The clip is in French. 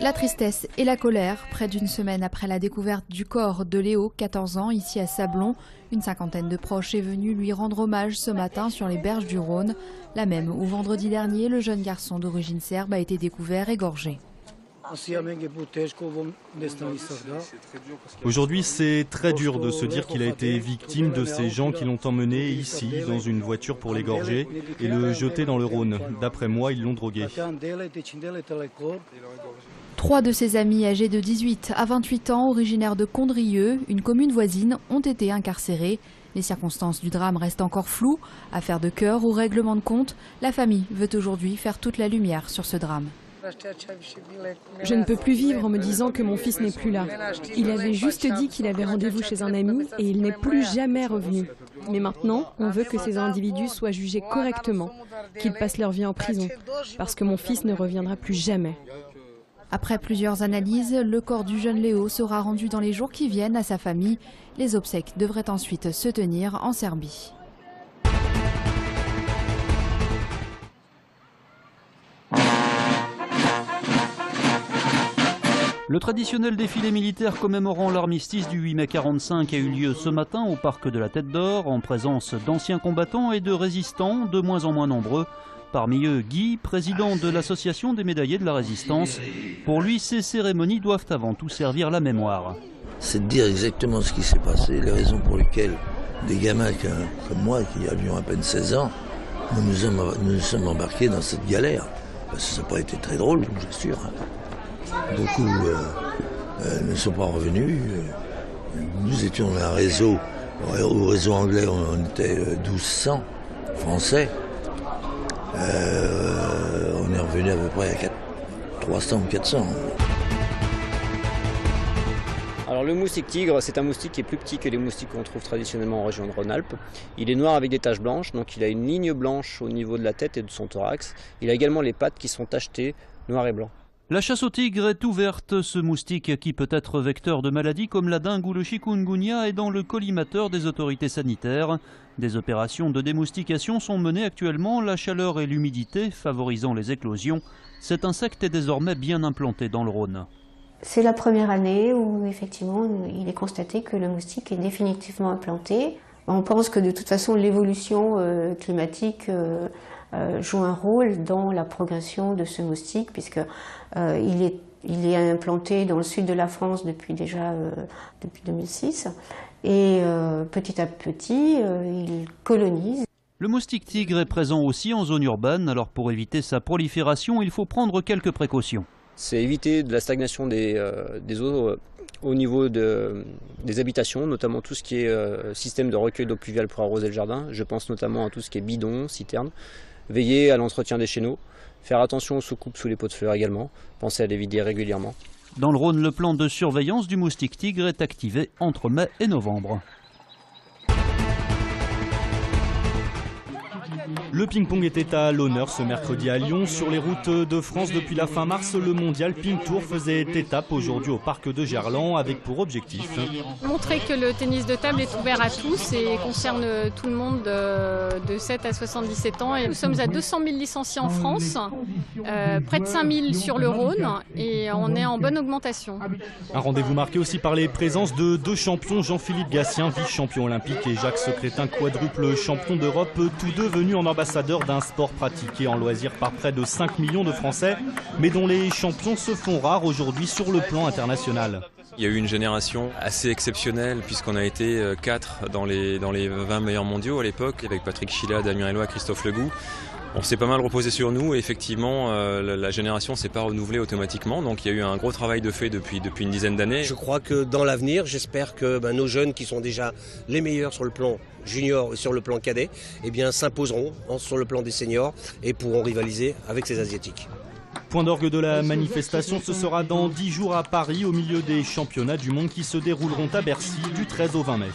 La tristesse et la colère, près d'une semaine après la découverte du corps de Léo, 14 ans, ici à Sablons. Une cinquantaine de proches est venue lui rendre hommage ce matin sur les berges du Rhône, la même où vendredi dernier, le jeune garçon d'origine serbe a été découvert égorgé. Aujourd'hui, c'est très dur de se dire qu'il a été victime de ces gens qui l'ont emmené ici, dans une voiture pour l'égorger et le jeter dans le Rhône. D'après moi, ils l'ont drogué. 3 de ses amis âgés de 18 à 28 ans, originaires de Condrieu, une commune voisine, ont été incarcérés. Les circonstances du drame restent encore floues. Affaire de cœur ou règlement de compte, la famille veut aujourd'hui faire toute la lumière sur ce drame. Je ne peux plus vivre en me disant que mon fils n'est plus là. Il avait juste dit qu'il avait rendez-vous chez un ami et il n'est plus jamais revenu. Mais maintenant, on veut que ces individus soient jugés correctement, qu'ils passent leur vie en prison, parce que mon fils ne reviendra plus jamais. Après plusieurs analyses, le corps du jeune Léo sera rendu dans les jours qui viennent à sa famille. Les obsèques devraient ensuite se tenir en Serbie. Le traditionnel défilé militaire commémorant l'armistice du 8 mai 45 a eu lieu ce matin au parc de la Tête d'Or, en présence d'anciens combattants et de résistants de moins en moins nombreux. Parmi eux, Guy, président de l'association des médaillés de la Résistance. Pour lui, ces cérémonies doivent avant tout servir la mémoire. C'est de dire exactement ce qui s'est passé, les raisons pour lesquelles des gamins comme moi, qui avions à peine 16 ans, nous sommes embarqués dans cette galère. Parce que ça n'a pas été très drôle, je vous assure. Beaucoup ne sont pas revenus. Nous étions un réseau, au réseau anglais, on était 1200 Français. On est revenu à peu près à 300 ou 400. Alors le moustique tigre, c'est un moustique qui est plus petit que les moustiques qu'on trouve traditionnellement en région de Rhône-Alpes. Il est noir avec des taches blanches, donc il a une ligne blanche au niveau de la tête et de son thorax. Il a également les pattes qui sont tachetées noir et blanc. La chasse au tigre est ouverte. Ce moustique, qui peut être vecteur de maladies comme la dengue ou le chikungunya, est dans le collimateur des autorités sanitaires. Des opérations de démoustication sont menées actuellement, la chaleur et l'humidité favorisant les éclosions. Cet insecte est désormais bien implanté dans le Rhône. C'est la première année où effectivement il est constaté que le moustique est définitivement implanté. On pense que de toute façon l'évolution climatique joue un rôle dans la progression de ce moustique, puisque il est implanté dans le sud de la France depuis 2006 et petit à petit il colonise. Le moustique tigre est présent aussi en zone urbaine, alors pour éviter sa prolifération, il faut prendre quelques précautions. C'est éviter de la stagnation des eaux au niveau des habitations, notamment tout ce qui est système de recueil d'eau pluviale pour arroser le jardin. Je pense notamment à tout ce qui est bidon, citerne. Veiller à l'entretien des chéneaux, faire attention aux soucoupes sous les pots de fleurs également, penser à les vider régulièrement. Dans le Rhône, le plan de surveillance du moustique tigre est activé entre mai et novembre. Le ping-pong était à l'honneur ce mercredi à Lyon. Sur les routes de France depuis la fin mars, le mondial Ping Tour faisait étape aujourd'hui au parc de Gerland avec pour objectif montrer que le tennis de table est ouvert à tous et concerne tout le monde de 7 à 77 ans. Et nous sommes à 200 000 licenciés en France, près de 5 000 sur le Rhône et on est en bonne augmentation. Un rendez-vous marqué aussi par les présences de 2 champions, Jean-Philippe Gatien, vice-champion olympique, et Jacques Secrétin, quadruple champion d'Europe, tous deux venus en ambassadeur d'un sport pratiqué en loisir par près de 5 millions de Français, mais dont les champions se font rares aujourd'hui sur le plan international. Il y a eu une génération assez exceptionnelle puisqu'on a été 4 dans les 20 meilleurs mondiaux à l'époque, avec Patrick Chila, Damien Eloi, Christophe Legout. On s'est pas mal reposé sur nous et effectivement la génération s'est pas renouvelée automatiquement, donc il y a eu un gros travail de fait depuis une dizaine d'années. Je crois que dans l'avenir, j'espère que nos jeunes qui sont déjà les meilleurs sur le plan junior et sur le plan cadet, eh bien s'imposeront sur le plan des seniors et pourront rivaliser avec ces Asiatiques. Point d'orgue de la manifestation, ce sera dans 10 jours à Paris, au milieu des championnats du monde qui se dérouleront à Bercy du 13 au 20 mai.